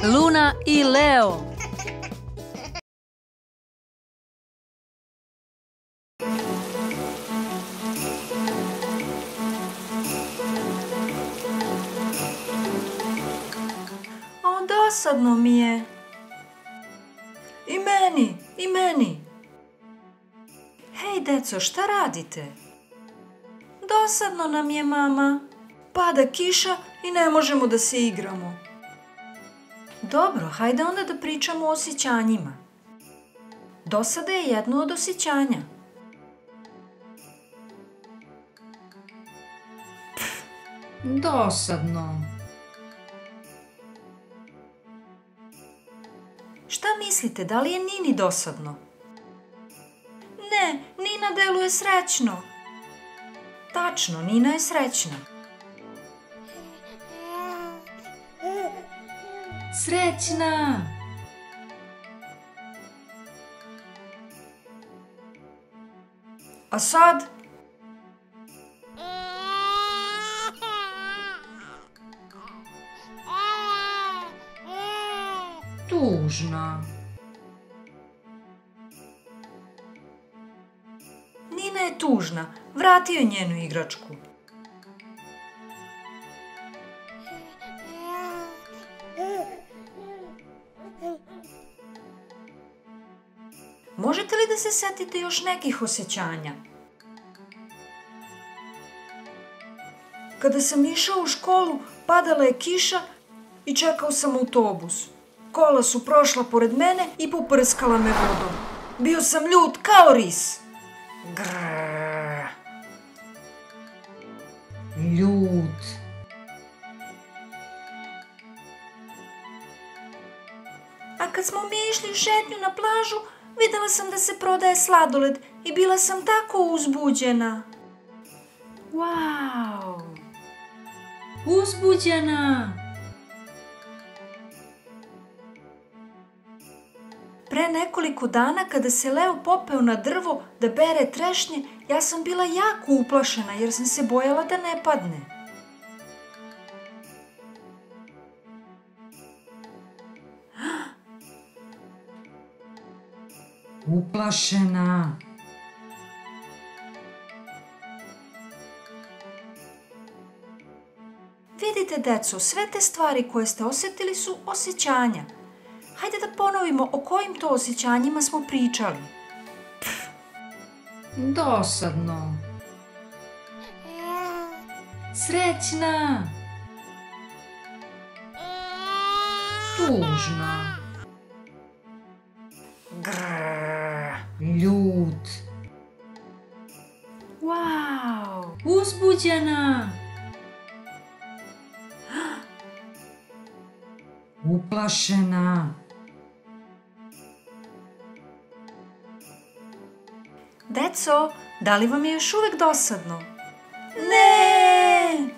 Luna i Leo. Dosadno mi je. I meni. Hej, deco, šta radite? Dosadno nam je, mama. Pada kiša i ne možemo da se igramo. Dobro, hajde onda da pričamo o osjećanjima. Dosada je jedno od osjećanja. Dosadno. Šta mislite, da li je Nini dosadno? Ne, Nina deluje srećno. Tačno, Nina je srećna. Srećna. A sad? Tužna. Nina je tužna. Vrati joj njenu igračku. Možete li da se setite još nekih osjećanja? Kada sam išao u školu, padala je kiša i čekao sam autobus. Kola su prošla pored mene i poprskala me vodom. Bio sam ljut kao ris. Grrrr. Ljut. A kad smo mi išli u šetnju na plažu, videla sam da se prodaje sladoled i bila sam tako uzbuđena. Wow! Uzbuđena. Pre nekoliko dana kada se Leo popeo na drvo da bere trešnje, ja sam bila jako uplašena jer sam se bojala da ne padne. Uplašena. Vidite, deco, sve te stvari koje ste osjetili su osjećanja. Hajde da ponovimo o kojim to osjećanjima smo pričali. Dosadno. Srećna. Tužna. Grrrr. Ljut. Wow! Uzbuđena. Uplašena. Deco, da li vam je još uvek dosadno? Ne!